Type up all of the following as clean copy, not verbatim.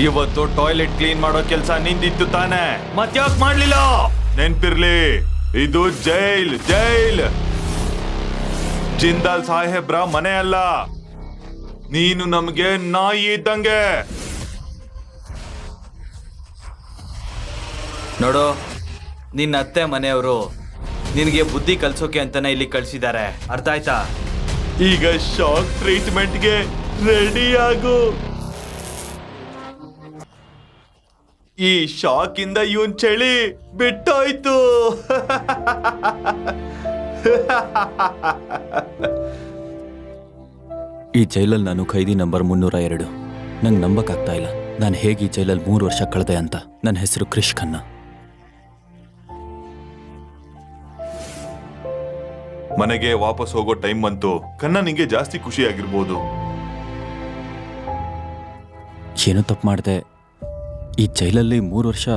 ಇವತ್ತು toilet clean ಮಾಡೋ ಕೆಲಸ ನಿಂದಿತ್ತು ತಾನೆ, ಮತ್ಯಾಕ್ ಮಾಡ್ಲಿಲ್ಲ? ನೆನ್ಪಿರ್ಲಿ, ಇದು ಜೈಲ್ ಜೈಲ್, ಜಿಂದಾಲ್ ಸಾಹೇಬ್ರ ಮನೆ ಅಲ್ಲ. ನೀನು ನಮ್ಗೆ ನಾಯಿ ಇದ್ದಂಗೆ. ನೋಡು, ನಿನ್ನ ಅತ್ತೆ ಮನೆಯವರು ನಿನಗೆ ಬುದ್ಧಿ ಕಲ್ಸೋಕೆ ಅಂತಾನೆ ಇಲ್ಲಿ ಕಳ್ಸಿದ್ದಾರೆ, ಅರ್ಥ ಆಯ್ತಾ? ಈಗ ಶಾಕ್ ಟ್ರೀಟ್ಮೆಂಟ್ಗೆ ರೆಡಿ ಆಗು. ಈ ಶಾಕ್ ಇಂದ ಇವನ್ ಚಳಿ ಬಿಟ್ಟೋಯ್ತು. ಈ ಜೈಲಲ್ಲಿ ನಾನು ಖೈದಿ ನಂಬರ್ 302. ನಂಗೆ ನಂಬಕ್ಕಾಗ್ತಾ ಇಲ್ಲ, ನಾನು ಹೇಗೆ ಈ ಜೈಲಲ್ಲಿ 3 ವರ್ಷ ಕಳೆದೆ ಅಂತ. ನನ್ನ ಹೆಸರು ಕ್ರಿಶ್ ಖನ್ನಾ. ಮನೆಗೆ ವಾಪಸ್ ಹೋಗೋ ಟೈಮ್ ಬಂತು. ಕನ್ನ ನಿಂಗೆ ಜಾಸ್ತಿ ಖುಷಿ ಆಗಿರ್ಬೋದು. ಏನೋ ತಪ್ಪು ಮಾಡಿದೆ. ಈ ಜೈಲಲ್ಲಿ 3 ವರ್ಷ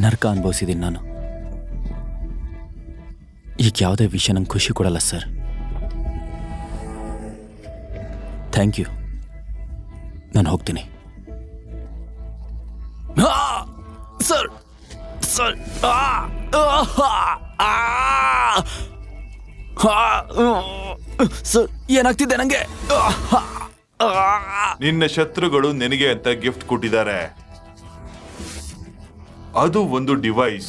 ನರಕ ಅನುಭವಿಸಿದ್ದೀನಿ ನಾನು. ಈಗ ಯಾವುದೇ ವಿಷಯ ನಂಗೆ ಖುಷಿ ಕೊಡಲ್ಲ ಸರ್. Thank you. ನಾನು ಹೋಗ್ತೀನಿ ಸರ್. ಸರ್ ಸರ್, ಏನಾಗ್ತಿದೆ ನಂಗೆ? ನಿನ್ನ ಶತ್ರುಗಳು ನಿನಗೆ ಅಂತ ಗಿಫ್ಟ್ ಕೊಟ್ಟಿದ್ದಾರೆ. ಅದು ಒಂದು ಡಿವೈಸ್.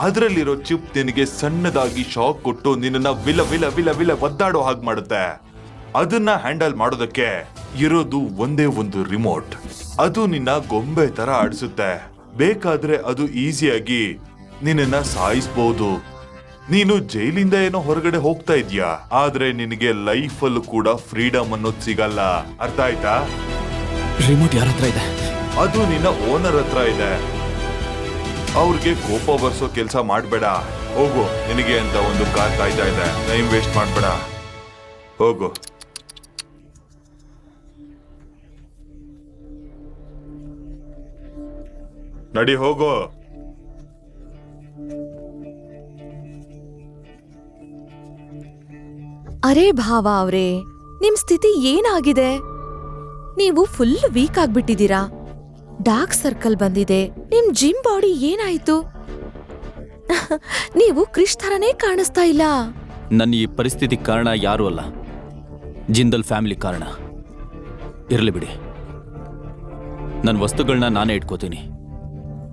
ಅದರಲ್ಲಿರೋ ಚಿಪ್ ನಿನಗೆ ಸಣ್ಣದಾಗಿ ಶಾಕ್ ಕೊಟ್ಟು ನಿನ್ನ ವಿಲ ವಿಲ ವಿಲ ವಿಲ ಒದ್ದಾಡೋ ಹಾಗೆ ಮಾಡುತ್ತೆ. ಅದನ್ನ ಹ್ಯಾಂಡಲ್ ಮಾಡೋದಕ್ಕೆ ಇರೋದು ಒಂದೇ ಒಂದು ರಿಮೋಟ್. ಅದು ನಿನ್ನ ಗೊಂಬೆ ತರ ಆಡಿಸುತ್ತೆ. ಬೇಕಾದ್ರೆ ಅದು ಈಸಿಯಾಗಿ ನಿನ್ನ ಸಾಯಿಸಬಹುದು. ನೀನು ಜೈಲಿಂದ ಏನೋ ಹೊರಗಡೆ ಹೋಗ್ತಾ ಇದೀಯಾ, ಆದ್ರೆ ನಿನಗೆ ಲೈಫ್ ಅಲ್ಲೂ ಕೂಡ ಫ್ರೀಡಮ್ ಅನ್ನೋದು ಸಿಗಲ್ಲ. ಅರ್ಥ ಆಯ್ತಾ? ರಿಮೋಟ್ ಯಾರ ಹತ್ರ ಇದೆ? ಅದು ನಿನ್ನ ಓನರ್ ಹತ್ರ ಇದೆ. ಅವ್ರಿಗೆ ಕೋಪ ಬರ್ಸೋ ಕೆಲಸ ಮಾಡ್ಬೇಡ. ಹೋಗು, ನಿನಗೆ ಅಂತ ಒಂದು ಕಾರ್ ಕಾಯ್ತಾ ಇದೆ. ಟೈಮ್ ವೇಸ್ಟ್ ಮಾಡ್ಬೇಡ, ಹೋಗು. ನಡಿ, ಹೋಗು. ಅರೇ ಭಾವ ಅವ್ರೆ, ನಿಮ್ ಸ್ಥಿತಿ ಏನಾಗಿದೆ? ನೀವು ಫುಲ್ ವೀಕ್ ಆಗ್ಬಿಟ್ಟಿದ್ದೀರಾ. ಡಾರ್ಕ್ ಸರ್ಕಲ್ ಬಂದಿದೆ. ನಿಮ್ ಜಿಮ್ ಬಾಡಿ ಏನಾಯ್ತು? ನೀವು ಕ್ರಿಶ್ ಥರನೇ ಕಾಣಿಸ್ತಾ ಇಲ್ಲ. ನನ್ನ ಈ ಪರಿಸ್ಥಿತಿ ಕಾರಣ ಯಾರೂ ಅಲ್ಲ, ಜಿಂದಲ್ ಫ್ಯಾಮಿಲಿ ಕಾರಣ. ಇರಲಿ ಬಿಡಿ, ನನ್ನ ವಸ್ತುಗಳನ್ನ ನಾನೇ ಇಟ್ಕೋತೀನಿ.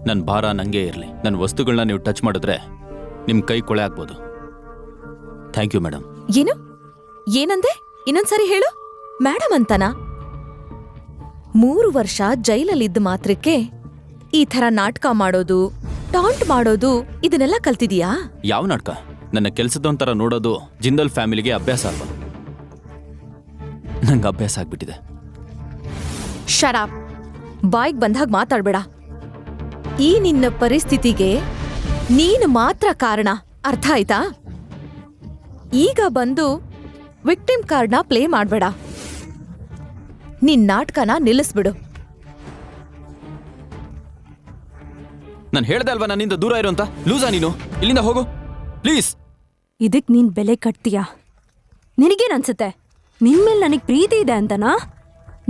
ನನ್ನ ಭಾರ ನಂಗೆ ಇರಲಿ. ನನ್ನ ವಸ್ತುಗಳನ್ನ ನೀವು ಟಚ್ ಮಾಡಿದ್ರೆ ನಿಮ್ಮ ಕೈ ಕೊಳೆ ಆಗ್ಬೋದು. Thank you madam. ಏನು? ಏನಂದೆ? ಇನ್ನೊಂದ್ಸರಿ ಹೇಳು. ಮೇಡಮ್ ಅಂತನಾ? 3 ವರ್ಷ ಜೈಲಲ್ಲಿದ್ದ ಮಾತ್ರಕ್ಕೆ ಈ ಥರ ನಾಟಕ ಮಾಡೋದು, ಟಾಂಟ್ ಮಾಡೋದು, ಇದನ್ನೆಲ್ಲ ಕಲ್ತಿದೀಯಾ? ಯಾವ ನಾಟಕ? ನನ್ನ ಕೆಲಸದೊಂಥರ ನೋಡೋದು ಜಿಂದಲ್ ಫ್ಯಾಮಿಲಿಗೆ ಅಭ್ಯಾಸ ಅಲ್ವಾ? ನಂಗೆ ಅಭ್ಯಾಸ ಆಗ್ಬಿಟ್ಟಿದೆ. ಶರಾಬ್, ಬಾಯ್ಗ್ ಬಂದಾಗ ಮಾತಾಡ್ಬೇಡ. ಈ ನಿನ್ನ ಪರಿಸ್ಥಿತಿಗೆ ನೀನು ಮಾತ್ರ ಕಾರಣ, ಅರ್ಥ ಆಯ್ತಾ? ಈಗ ಬಂದು ವಿಕ್ಟಿಮ್ ಕಾರ್ಡ್ನ ಪ್ಲೇ ಮಾಡ್ಬೇಡ. ನಿನ್ ನಾಟಕನ ನಿಲ್ಲಿಸ್ಬಿಡು. ನಾನು ಹೇಳ್ದೆ ಅಲ್ವಾ ನನ್ನಿಂದ ದೂರ ಇರು ಅಂತ. ಲೂಸಾ ನೀನು? ಇಲ್ಲಿಂದ ಹೋಗು ಪ್ಲೀಸ್. ಇದಕ್ ನೀನ್ ಬೆಲೆ ಕಟ್ತೀಯಾ? ನಿನಗೇನ್ ಅನ್ಸುತ್ತೆ? ನಿನ್ಮೇಲೆ ನನಗೆ ಪ್ರೀತಿ ಇದೆ ಅಂತನಾ?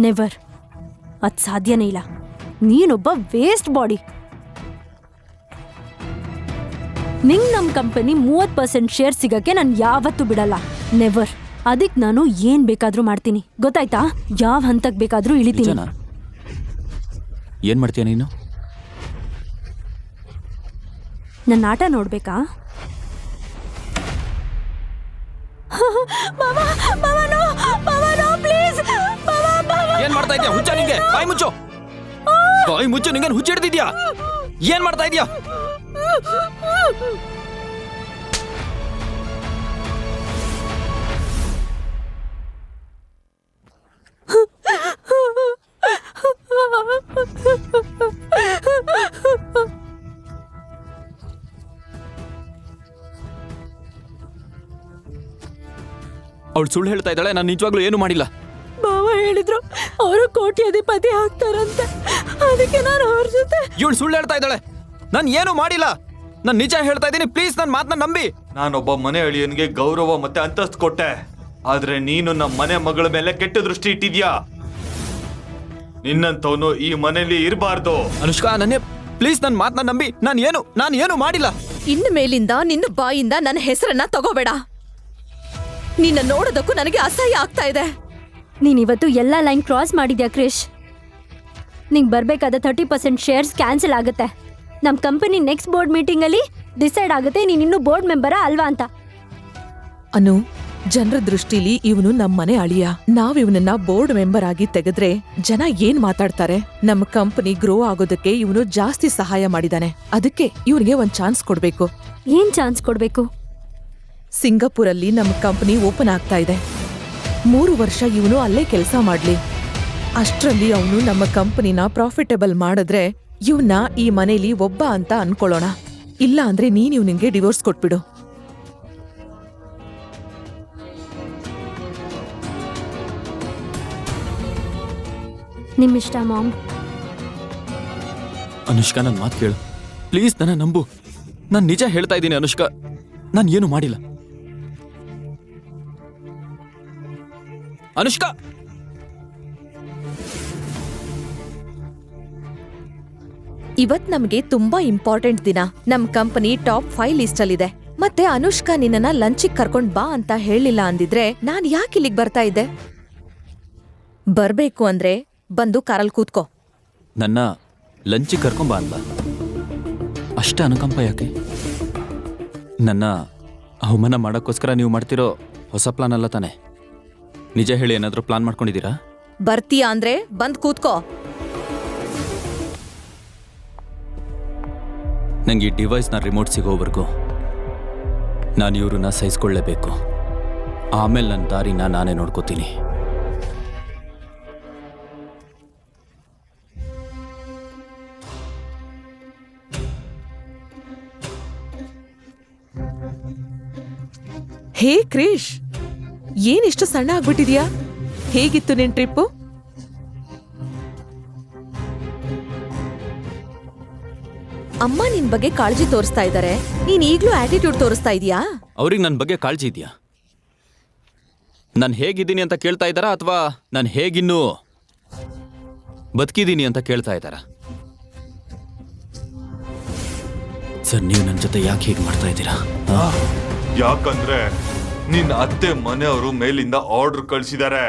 ನೆವರ್. ಅದ್ ಸಾಧ್ಯನೇ ಇಲ್ಲ. ನೀನೊಬ್ಬ ವೇಸ್ಟ್ ಬಾಡಿ. ನಿಂಗ್ ನಮ್ ಕಂಪನಿ 30% ಶೇರ್ ಸಿಗಕ್ಕೆ ನಾನು ಯಾವತ್ತೂ ಬಿಡಲ್ಲ. ನೆವರ್. ಅದಕ್ಕೆ ನಾನು ಏನ್ ಬೇಕಾದ್ರೂ ಮಾಡ್ತೀನಿ, ಗೊತ್ತಾಯ್ತಾ? ಯಾವ ಹಂತಕ್ ಬೇಕಾದ್ರೂ ಇಳಿತೀನಿ. ಏನ್ ಮಾಡ್ತೀಯ ನೀನು? ನನ್ನ ಆಟ ನೋಡ್ಬೇಕಾ? ಏನ್ ಮಾಡ್ತಾ ಇದ್ಯಾ? ಹುಚ್ಚ ನಿಂಗೆ? ಬಾಯಿ ಮುಚ್ಚು, ಬಾಯಿ ಮುಚ್ಚು. ನಿಂಗೆ ಹುಚ್ಚ ಹಿಡ್ದಿದ್ಯಾ? ಏನ್ ಮಾಡ್ತಾ ಇದ್ಯಾ? ಅವಳು ಸುಳ್ಳು ಹೇಳ್ತಾ ಇದ್ದಾಳೆ. ನಾನು ನಿಜವಾಗ್ಲೂ ಏನು ಮಾಡಿಲ್ಲ. ಬಾವ ಹೇಳಿದ್ರು ಅವರು ಕೋಟ್ಯಾಧಿಪತಿ ಆಗ್ತಾರಂತ, ಅದಕ್ಕೆ ನಾನು ಅವ್ರ ಜೊತೆ. ಇವಳು ಸುಳ್ಳು ಹೇಳ್ತಾ ಇದ್ದಾಳೆ. ನಾನು ಏನು ಮಾಡಿಲ್ಲ. ನಾನು ನಿಜ ಹೇಳ್ತಾ ಇದ್ದೀನಿ. ಪ್ಲೀಸ್ ನನ್ನ ಮಾತನ್ನ ನಂಬಿ. ನಾನೊಬ್ಬ ಮನೆ ಅಳಿಯನ್ಗೆ ಗೌರವ ಮತ್ತೆ ಅಂತಸ್ತು ಕೊಟ್ಟೆ, ಆದ್ರೆ ನೀನು ನಮ್ಮ ಮನೆ ಮಗಳ ಮೇಲೆ ಕೆಟ್ಟ ದೃಷ್ಟಿ ಇಟ್ಟಿದ್ಯಾ. ನಿನ್ನಂತವನು ಈ ಮನೇಲಿ ಇರಬಾರ್ದು. ಅನುಷ್ಕಾ ನನ್ನೇ ಪ್ಲೀಸ್ ನನ್ನ ಮಾತನ್ನ ನಂಬಿ. ನಾನು ಏನು ಮಾಡಿಲ್ಲ. ಇನ್ನು ಮೇಲಿಂದ ನಿನ್ನ ಬಾಯಿಂದ ನನ್ನ ಹೆಸರನ್ನ ತಗೋಬೇಡ. ನಿನ್ನ ನೋಡೋದಕ್ಕೂ ನನಗೆ ಅಸಹ್ಯ ಆಗ್ತಾ ಇದೆ. ನೀನಿವತ್ತು ಎಲ್ಲ ಲೈನ್ ಕ್ರಾಸ್ ಮಾಡಿದ್ಯಾ ಕ್ರಿಶ್. ನಿಂಗೆ ಬರಬೇಕಾದ 30% ಶೇರ್ಸ್ ಕ್ಯಾನ್ಸಲ್ ಆಗುತ್ತೆ. ನಮ್ಮ ಕಂಪನಿ ನೆಕ್ಸ್ಟ್ ಬೋರ್ಡ್ ಮೀಟಿಂಗಲ್ಲಿ ಡಿಸೈಡ್ ಆಗುತ್ತೆ ನೀನಿನ್ನೂ ಬೋರ್ಡ್ ಮೆಂಬರಾ ಅಲ್ವಾ ಅಂತ. ಅನು, ಜನರ ದೃಷ್ಟಿಲಿ ಇವನು ನಮ್ಮನೆ ಅಳಿಯ. ನಾವ್ ಇವನನ್ನ ಬೋರ್ಡ್ ಮೆಂಬರ್ ಆಗಿ ತೆಗೆದ್ರೆ ಜನ ಏನ್ ಮಾತಾಡ್ತಾರೆ? ನಮ್ಮ ಕಂಪನಿ ಗ್ರೋ ಆಗೋದಕ್ಕೆ ಇವನು ಜಾಸ್ತಿ ಸಹಾಯ ಮಾಡಿದಾನೆ. ಅದಕ್ಕೆ ಇವನಿಗೆ ಒಂದ್ ಚಾನ್ಸ್ ಕೊಡ್ಬೇಕು. ಏನ್ ಚಾನ್ಸ್ ಕೊಡ್ಬೇಕು? ಸಿಂಗಾಪುರಲ್ಲಿ ನಮ್ಮ ಕಂಪನಿ ಓಪನ್ ಆಗ್ತಾ ಇದೆ. 3 ವರ್ಷ ಇವನು ಅಲ್ಲೇ ಕೆಲಸ ಮಾಡ್ಲಿ. ಅಷ್ಟ್ರಲ್ಲಿ ಅವನು ನಮ್ಮ ಕಂಪನಿನ ಪ್ರಾಫಿಟಬಲ್ ಮಾಡಿದ್ರೆ ಇವನ್ನ ಈ ಮನೇಲಿ ಒಬ್ಬ ಅಂತ ಅನ್ಕೊಳ್ಳೋಣ. ಇಲ್ಲ ಅಂದ್ರೆ ನೀನ್ ಇವನಿಗೆ ಡಿವೋರ್ಸ್ ಕೊಟ್ಬಿಡು. ನಿಮ್ಮಿಷ್ಟ ಮಾಮ್. ಅನುಷ್ಕಾ ನನ್ನ ಮಾತು ಕೇಳು ಪ್ಲೀಸ್, ನನ್ನ ನಂಬು. ನಾನು ನಿಜ ಹೇಳ್ತಾ ಇದ್ದೀನಿ ಅನುಷ್ಕಾ, ನಾನು ಏನು ಮಾಡಿಲ್ಲ. ಅನುಷ್ಕಾ ಇವತ್ ನಮ್ಗೆ ತುಂಬಾ ಇಂಪಾರ್ಟೆಂಟ್ ದಿನ. ನಮ್ ಕಂಪನಿ ಟಾಪ್ 5 ಲಿಸ್ಟ್ ಅಲ್ಲಿದೆ. ಮತ್ತೆ ಅನುಷ್ಕಾ ನಿನ್ನನ್ನ ಲಂಚಿಗ್ ಕರ್ಕೊಂಡ್ ಬಾ ಅಂತ ಹೇಳಿಲ್ಲ ಅಂದಿದ್ರೆ ನಾನ್ ಯಾಕೆ ಇಲ್ಲಿಗ್ ಬರ್ತಾ ಇದ್ದೆ? ಬರ್ಬೇಕು ಅಂದ್ರೆ ಬಂದು ಕಾರಲ್ಲಿ ಕೂತ್ಕೋ. ನನ್ನ ಲಂಚಿಗೆ ಕರ್ಕೊಂಬ ಅಂದ. ಅಷ್ಟೇ ಅನುಕಂಪ ಯಾಕೆ? ನನ್ನ ಅವಮಾನ ಮಾಡೋಕ್ಕೋಸ್ಕರ ನೀವು ಮಾಡ್ತಿರೋ ಹೊಸ ಪ್ಲಾನ್ ಅಲ್ಲ ತಾನೆ? ನಿಜ ಹೇಳಿ, ಏನಾದರೂ ಪ್ಲಾನ್ ಮಾಡ್ಕೊಂಡಿದ್ದೀರಾ? ಬರ್ತೀಯಾ ಅಂದ್ರೆ ಬಂದ್ ಕೂತ್ಕೋ. ನಂಗೆ ಈ ಡಿವೈಸ್ನ ರಿಮೋಟ್ ಸಿಗೋವರೆಗೂ ನಾನು ಇವ್ರನ್ನ ಸಹಿಸ್ಕೊಳ್ಳೇಬೇಕು. ಆಮೇಲೆ ನನ್ನ ದಾರಿನ ನಾನೇ ನೋಡ್ಕೋತೀನಿ. ಹೇ ಕ್ರಿಶ್, ಏನಿಷ್ಟು ಸಣ್ಣ ಆಗ್ಬಿಟ್ಟಿದ್ಯಾ? ಹೇಗಿತ್ತು ನಿನ್ ಟ್ರಿಪ್ಪು? ಅಮ್ಮ ನಿನ್ ಬಗ್ಗೆ ಕಾಳಜಿ ತೋರಿಸ್ತಾ ಇದ್ದಾರೆ, ನೀನ್ ಈಗ್ಲೂ ಆಟಿಟ್ಯೂಡ್ ತೋರಿಸ್ತಾ ಇದೀಯಾ? ಅವ್ರಿಗೆ ನನ್ನ ಬಗ್ಗೆ ಕಾಳಜಿ ಇದೆಯಾ? ನಾನು ಹೇಗಿದ್ದೀನಿ ಅಂತ ಕೇಳ್ತಾ ಇದ್ದಾರಾ ಅಥವಾ ನಾನು ಹೇಗಿನ್ನೂ ಬದುಕಿದ್ದೀನಿ ಅಂತ ಕೇಳ್ತಾ ಇದ್ದಾರಾ? ಸರ್, ನೀವು ನನ್ನ ಜೊತೆ ಯಾಕೆ ಹೀಗೆ ಮಾಡ್ತಾ ಇದ್ದೀರಾ? ಯಾಕಂದ್ರೆ ನಿನ್ನ ಅತ್ತೆ ಮನೆಯವರು ಮೇಲಿಂದ ಆರ್ಡರ್ ಕಳ್ಸಿದ್ದಾರೆ.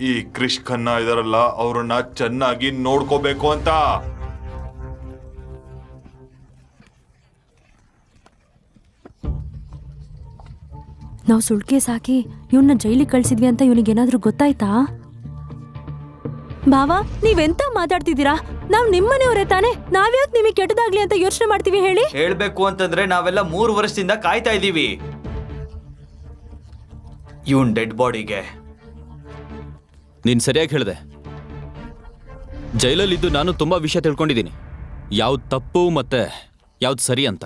ಈ ಕ್ರಿಶ್ ಖನ್ನಾ ಇದಾರಲ್ಲ, ಅವ್ರನ್ನ ಚೆನ್ನಾಗಿ ನೋಡ್ಕೋಬೇಕು ಅಂತ. ನಾವು ಸುಳ್ಕೇಸ್ ಹಾಕಿ ಇವನ್ನ ಜೈಲಿಗೆ ಕಳ್ಸಿದ್ವಿ ಅಂತ ಇವನಿಗೇನಾದ್ರೂ ಗೊತ್ತಾಯ್ತಾ? ಬಾವಾ, ನೀವೆಂತ ಮಾತಾಡ್ತಿದ್ದೀರಾ? ನಾವ್ ನಿಮ್ಮನೆಯವರೇ ತಾನೆ, ನಾವ್ಯಾಕೆ ನಿಮಗೆ ಕೆಟ್ಟದಾಗ್ಲಿ ಅಂತ ಯೋಚನೆ ಮಾಡ್ತೀವಿ ಹೇಳಿ? ಹೇಳ್ಬೇಕು ಅಂತಂದ್ರೆ ನಾವೆಲ್ಲ 3 ವರ್ಷದಿಂದ ಕಾಯ್ತಾ ಇದ್ದೀವಿ ಇವನ್ ಡೆಡ್ ಬಾಡಿಗೆ. ನೀನು ಸರಿಯಾಗಿ ಹೇಳಿದೆ. ಜೈಲಲ್ಲಿದ್ದು ನಾನು ತುಂಬ ವಿಷಯ ತಿಳ್ಕೊಂಡಿದ್ದೀನಿ, ಯಾವ್ದು ತಪ್ಪು ಮತ್ತೆ ಯಾವ್ದು ಸರಿ ಅಂತ.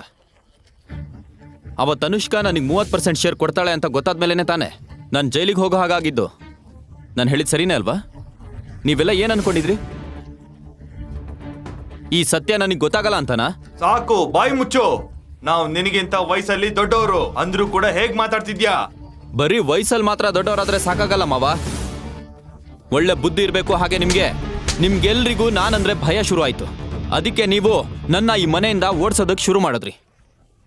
ಅವತ್ತು ಅನುಷ್ಕಾ ನನಗೆ 30% ಶೇರ್ ಕೊಡ್ತಾಳೆ ಅಂತ ಗೊತ್ತಾದ್ಮೇಲೆ ತಾನೆ ನಾನು ಜೈಲಿಗೆ ಹೋಗೋ ಹಾಗಾಗಿದ್ದು. ನಾನು ಹೇಳಿದ ಸರಿನೇ ಅಲ್ವಾ? ನೀವೆಲ್ಲ ಏನು ಅನ್ಕೊಂಡಿದ್ರಿ? ಈ ಸತ್ಯ ನನಗೆ ಗೊತ್ತಾಗಲ್ಲ ಅಂತನಾ? ಸಾಕು, ಬಾಯಿ ಮುಚ್ಚು. ನಾವು ನಿನಗಿಂತ ವಯಸ್ಸಲ್ಲಿ ದೊಡ್ಡವರು ಅಂದ್ರೂ ಕೂಡ ಹೇಗ್ ಮಾತಾಡ್ತಿದ್ಯಾ? ಬರೀ ವಯಸ್ಸಲ್ಲಿ ಮಾತ್ರ ದೊಡ್ಡವರಾದ್ರೆ ಸಾಕಾಗಲ್ಲ ಮಾವ, ಒಳ್ಳೆ ಬುದ್ಧಿ ಇರಬೇಕು. ಹಾಗೆ ನಿಮ್ಗೆಲ್ರಿಗೂ ನಾನಂದ್ರೆ ಭಯ ಶುರು ಆಯ್ತು. ಅದಕ್ಕೆ ನೀವು ನನ್ನ ಈ ಮನೆಯಿಂದ ಓಡಿಸೋದಕ್ಕೆ ಶುರು ಮಾಡಿದ್ರಿ.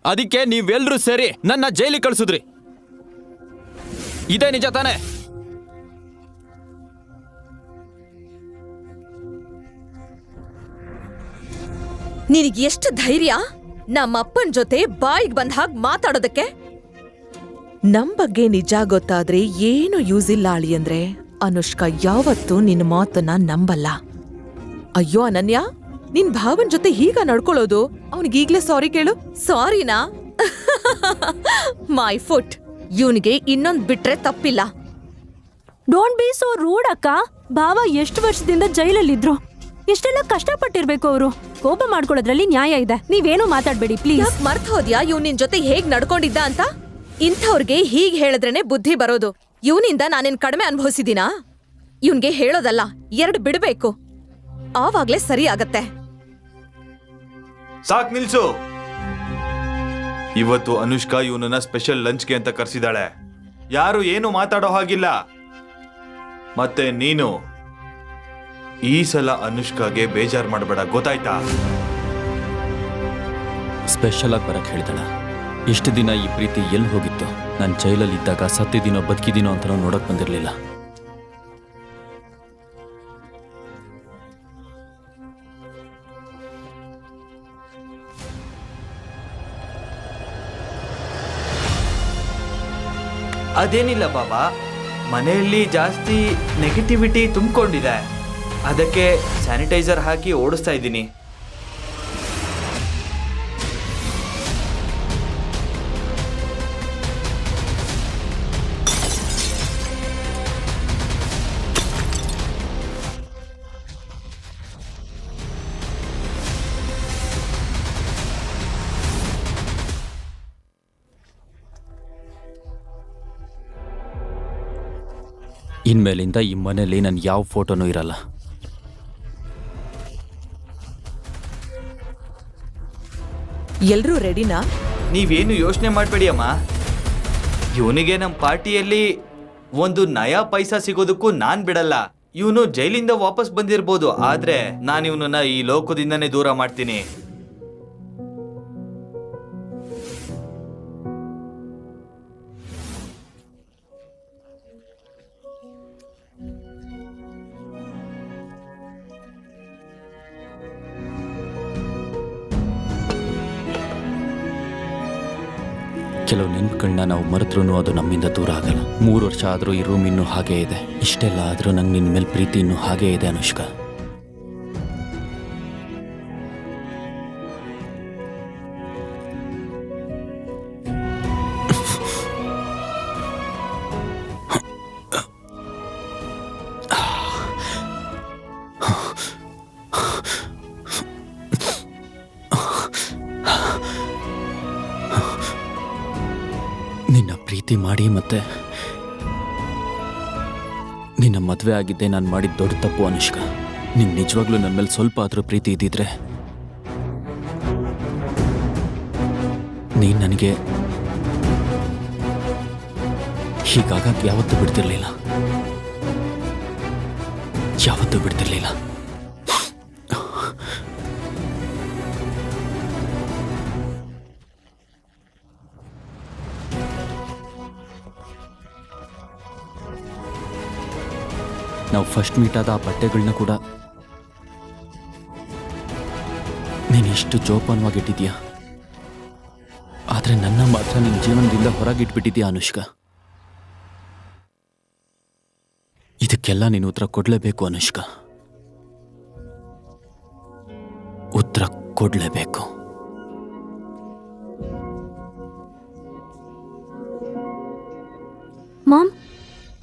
ಅದಕ್ಕೆ ನೀವೆಲ್ಲರೂ ಸೇರಿ ನನ್ನ ಜೈಲಿಗೆ ಕಳಿಸಿದ್ರಿ. ಇದೇ ನಿಜ ತಾನೆ? ನಿನಗೆ ಎಷ್ಟು ಧೈರ್ಯ ನಮ್ಮಪ್ಪನ ಜೊತೆ ಬಾಯಿಗೆ ಬಂದ ಹಾಗೆ ಮಾತಾಡೋದಕ್ಕೆ? ನಮ್ ಬಗ್ಗೆ ನಿಜ ಗೊತ್ತಾದ್ರೆ ಏನು ಯೂಸ್ ಇಲ್ಲ ಅಳಿಯಂದ್ರೆ. ಅನುಷ್ಕಾ ಯಾವತ್ತೂ ನಿನ್ನ ಮಾತನ್ನ ನಂಬಲ್ಲ. ಅಯ್ಯೋ ಅನನ್ಯ, ನಿನ್ ಭಾವನ್ ಜೊತೆ ಹೀಗ ನಡ್ಕೊಳ್ಳೋದು? ಅವನಿಗೀಗ್ಲೇ ಸಾರಿ ಕೇಳು. ಸಾರಿನಾ? My foot. ಇವನಿಗೆ ಇನ್ನೊಂದ್ ಬಿಟ್ರೆ ತಪ್ಪಿಲ್ಲ. ಡೋಂಟ್ ಬಿ ಸೋ ರೂಡ್ ಅಕ್ಕ. ಭಾವ ಎಷ್ಟು ವರ್ಷದಿಂದ ಜೈಲಲ್ಲಿದ್ರು, ಇಷ್ಟೆಲ್ಲ ಕಷ್ಟಪಟ್ಟಿರ್ಬೇಕು ಅವರು. ಕೋಪ ಮಾಡ್ಕೊಳ್ಳೋದ್ರಲ್ಲಿ ನ್ಯಾಯ ಇದೆ. ನೀವೇನೋ ಮಾತಾಡ್ಬೇಡಿ ಪ್ಲೀಸ್. ಯಾಕ್ ಮರ್ತ್ ಹೋದ್ಯಾ ಇವ್ ನಿನ್ ಜೊತೆ ಹೇಗ್ ನಡ್ಕೊಂಡಿದ್ದ ಅಂತ? ಇಂಥವ್ರಿಗೆ ಹೀಗ್ ಹೇಳಿದ್ರೇನೆ ಬುದ್ಧಿ ಬರೋದು. ಇವನಿಂದ ನಾನೇನ್ ಕಡಿಮೆ ಅನುಭವಿಸಿದೀನಾ? ಇವನ್ಗೆ ಹೇಳೋದಲ್ಲ, 2 ಬಿಡ್ಬೇಕು, ಆವಾಗ್ಲೇ ಸರಿ ಆಗತ್ತೆ. ಸಾಕ್, ನಿಲ್ಸು. ಇವತ್ತು ಅನುಷ್ಕಾ ಇವನನ್ನ ಸ್ಪೆಷಲ್ ಲಂಚ್ಗೆ ಅಂತ ಕರ್ಸಿದಾಳೆ. ಯಾರು ಏನು ಮಾತಾಡೋ ಹಾಗಿಲ್ಲ. ಮತ್ತೆ ನೀನು ಈ ಸಲ ಅನುಷ್ಕಾಗೆ ಬೇಜಾರ್ ಮಾಡಬೇಡ, ಗೊತ್ತಾಯ್ತಾ? ಸ್ಪೆಷಲ್ ಆಗಿ ಬರಕ್ಕೆ ಹೇಳ್ದಳ. ಇಷ್ಟು ದಿನ ಈ ಪ್ರೀತಿ ಎಲ್ಲಿ ಹೋಗಿತ್ತು? ನಾನು ಜೈಲಲ್ಲಿ ಇದ್ದಾಗ ಸತ್ತಿದ್ದೀನೋ ಬದುಕಿದ್ದೀನೋ ಅಂತ ನೋಡಕ್ ಬಂದಿರಲಿಲ್ಲ. ಅದೇನಿಲ್ಲ ಬಾಬಾ, ಮನೆಯಲ್ಲಿ ಜಾಸ್ತಿ ನೆಗೆಟಿವಿಟಿ ತುಂಬಿಕೊಂಡಿದೆ, ಅದಕ್ಕೆ ಸ್ಯಾನಿಟೈಸರ್ ಹಾಕಿ ಓಡಿಸ್ತಾ ಇದ್ದೀನಿ. ಇನ್ಮೇಲಿಂದ ಈ ಮನೇಲಿ ನನ್ನ ಯಾವ ಫೋಟೋನೂ ಇರಲ್ಲ. ಎಲ್ರೂ ರೆಡಿನಾ? ನೀವೇನು ಯೋಚನೆ ಮಾಡಬೇಡಿ ಅಮ್ಮ. ಇವನಿಗೆ ನಮ್ಮ ಪಾರ್ಟಿಯಲ್ಲಿ ಒಂದು ನಯಾ ಪೈಸಾ ಸಿಗೋದಕ್ಕೂ ನಾನ್ ಬಿಡಲ್ಲ. ಇವನು ಜೈಲಿಂದ ವಾಪಸ್ ಬಂದಿರ್ಬೋದು, ಆದ್ರೆ ನಾನು ಇವನನ್ನ ಈ ಲೋಕದಿಂದನೇ ದೂರ ಮಾಡ್ತೀನಿ. ಕೆಲವು ನೆನಪುಗಳನ್ನ ನಾವು ಮರೆತ್ರೂ ಅದು ನಮ್ಮಿಂದ ದೂರ ಆಗಲ್ಲ. 3 ವರ್ಷ ಆದರೂ ಈ ರೂಮ್ ಇನ್ನೂ ಹಾಗೇ ಇದೆ. ಇಷ್ಟೆಲ್ಲ ಆದರೂ ನಂಗೆ ನಿನ್ನ ಮೇಲೆ ಪ್ರೀತಿ ಇನ್ನೂ ಹಾಗೇ ಇದೆ ಅನುಷ್ಕಾ. ನಿನ್ನ ಪ್ರೀತಿ ಮಾಡಿ ಮತ್ತೆ ನಿನ್ನ ಮದುವೆ ಆಗಿದ್ದೆ ನಾನು ಮಾಡಿದ ದೊಡ್ಡ ತಪ್ಪು ಅನುಷ್ಕಾ. ನಿನ್ ನಿಜವಾಗ್ಲೂ ನನ್ನ ಮೇಲೆ ಸ್ವಲ್ಪ ಆದರೂ ಪ್ರೀತಿ ಇದ್ದಿದ್ರೆ ನೀನು ನನಗೆ ಹೀಗಾಗಕ್ಕೆ ಯಾವತ್ತೂ ಬಿಡ್ತಿರ್ಲಿಲ್ಲ. ನಾವು ಫಸ್ಟ್ ಮೀಟ್ ಆದ ಆ ಬಟ್ಟೆಗಳನ್ನ ಕೂಡ ನೀನು ಎಷ್ಟು ಜೋಪಾನವಾಗಿಟ್ಟಿದ್ಯಾ. ಆದರೆ ನನ್ನ ಮಾತ್ರ ನಿನ್ನ ಜೀವನದಿಂದ ಹೊರಗಿಟ್ಬಿಟ್ಟಿದ್ಯಾ ಅನುಷ್ಕಾ. ಇದಕ್ಕೆಲ್ಲ ನೀನು ಉತ್ತರ ಕೊಡಲೇಬೇಕು ಅನುಷ್ಕಾ, ಉತ್ತರ ಕೊಡಲೇಬೇಕು. ಮಾಮ್,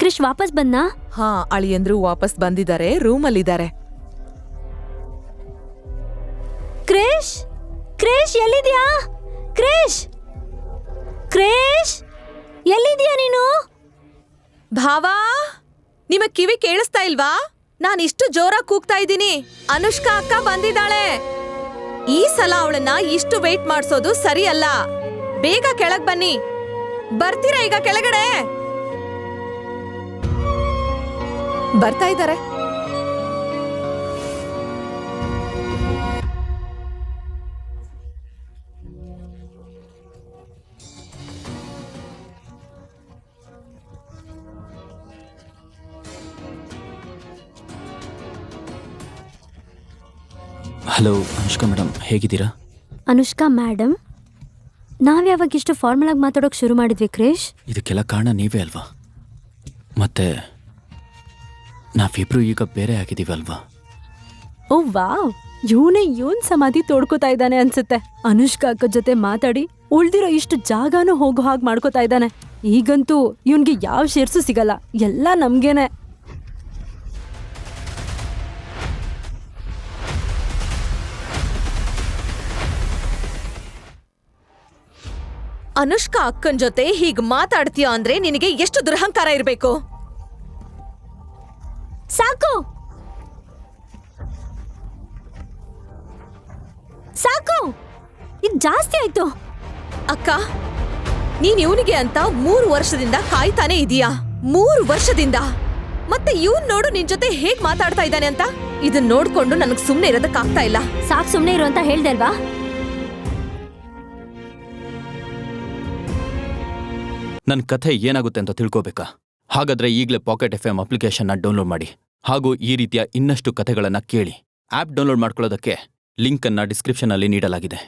ಕ್ರಿಶ್ ವಾಪಸ್ ಬಂದಾ? ಹಾ, ಅಳಿಯಂದ್ರು ವಾಪಸ್ ಬಂದಿದ್ದಾರೆ, ರೂಮಲ್ಲಿದ್ದಾರೆ. ಕ್ರಿಶ್, ಕ್ರಿಶ್ ಎಲ್ಲಿದ್ಯಾ? ಕ್ರಿಶ್, ಕ್ರಿಶ್ ಎಲ್ಲಿದ್ಯಾ ನೀನು? ಭಾವಾ, ನಿಮಗ್ ಕಿವಿ ಕೇಳಿಸ್ತಾ ಇಲ್ವಾ? ನಾನಿಷ್ಟು ಜೋರಾಗಿ ಕೂಗ್ತಾ ಇದ್ದೀನಿ. ಅನುಷ್ಕಾ ಅಕ್ಕ ಬಂದಿದ್ದಾಳೆ. ಈ ಸಲ ಅವಳನ್ನ ಇಷ್ಟು ವೇಟ್ ಮಾಡ್ಸೋದು ಸರಿ ಅಲ್ಲ. ಬೇಗ ಕೆಳಗ್ ಬನ್ನಿ. ಬರ್ತೀರಾ ಈಗ ಕೆಳಗಡೆ? ಬರ್ತಾ ಇದ್ದಾರೆ. ಹಲೋ ಅನುಷ್ಕಾ ಮೇಡಮ್, ಹೇಗಿದ್ದೀರಾ? ಅನುಷ್ಕಾ ಮೇಡಮ್, ನಾವ್ಯಾವಾಗ ಇಷ್ಟು ಫಾರ್ಮಲ್ ಆಗಿ ಮಾತಾಡೋಕೆ ಶುರು ಮಾಡಿದ್ವಿ ಕ್ರಿಶ್? ಇದಕ್ಕೆಲ್ಲ ಕಾರಣ ನೀವೇ ಅಲ್ವಾ? ಮತ್ತೆ ನಾವಿಬ್ರು ಈಗ ಬೇರೆ ಆಗಿದ್ದೀವಿ ಅಲ್ವಾ? ಓ ವಾವ್, ಇವನ್ ಸಮಾಧಿ ತೋಡ್ಕೋತಾ ಇದ್ದಾನೆ ಅನ್ಸುತ್ತೆ. ಅನುಷ್ಕಾ ಅಕ್ಕ ಜೊತೆ ಮಾತಾಡಿ ಉಳ್ದಿರೋ ಇಷ್ಟು ಜಾಗನೂ ಹೋಗೋ ಹಾಗೆ ಮಾಡ್ಕೋತಾ ಇದ್ದಾನೆ. ಈಗಂತೂ ಇವನ್ಗೆ ಯಾವ ಶೇರ್ಸು ಸಿಗಲ್ಲ, ಎಲ್ಲ ನಮ್ಗೇನೆ. ಅನುಷ್ಕಾ ಅಕ್ಕನ್ ಜೊತೆ ಹೀಗ್ ಮಾತಾಡ್ತೀಯ ಅಂದ್ರೆ ನಿನಗೆ ಎಷ್ಟು ದುರಹಂಕಾರ ಇರ್ಬೇಕು? ಸಾಕು ಸಾಕು, ಇದು ಜಾಸ್ತಿ ಆಯ್ತು. ಅಕ್ಕ, ನೀನ್ ಇವನಿಗೆ ಅಂತ 3 ವರ್ಷದಿಂದ ಕಾಯ್ತಾನೆ ಇದೀಯಾ. 3 ವರ್ಷದಿಂದ. ಮತ್ ಮತ್ತೆ ಇವ್ನ್ ನೋಡು ನಿನ್ ಜೊತೆ ಹೇಗ್ ಮಾತಾಡ್ತಾ ಇದ್ದಾನೆ ಅಂತ. ಇದನ್ ನೋಡ್ಕೊಂಡು ನನಗ್ ಸುಮ್ನೆ ಇರೋದಕ್ಕಾಗ್ತಾ ಇಲ್ಲ. ಸಾಕ್ ಸುಮ್ನೆ ಇರು ಅಂತ ಹೇಳ್ದೆ ಅಲ್ವಾ? ನನ್ನ ಕಥೆ ಏನಾಗುತ್ತೆ ಅಂತ ತಿಳ್ಕೋಬೇಕಾ? ಹಾಗಾದ್ರೆ ಈಗಲೇ ಪಾಕೆಟ್ FM ಅಪ್ಲಿಕೇಶನ್ನ ಡೌನ್ಲೋಡ್ ಮಾಡಿ. ಹಾಗೂ ಈ ರೀತಿಯ ಇನ್ನಷ್ಟು ಕಥೆಗಳನ್ನು ಕೇಳಿ. ಆ್ಯಪ್ ಡೌನ್ಲೋಡ್ ಮಾಡ್ಕೊಳ್ಳೋದಕ್ಕೆ ಲಿಂಕನ್ನು ಡಿಸ್ಕ್ರಿಪ್ಷನಲ್ಲಿ ನೀಡಲಾಗಿದೆ.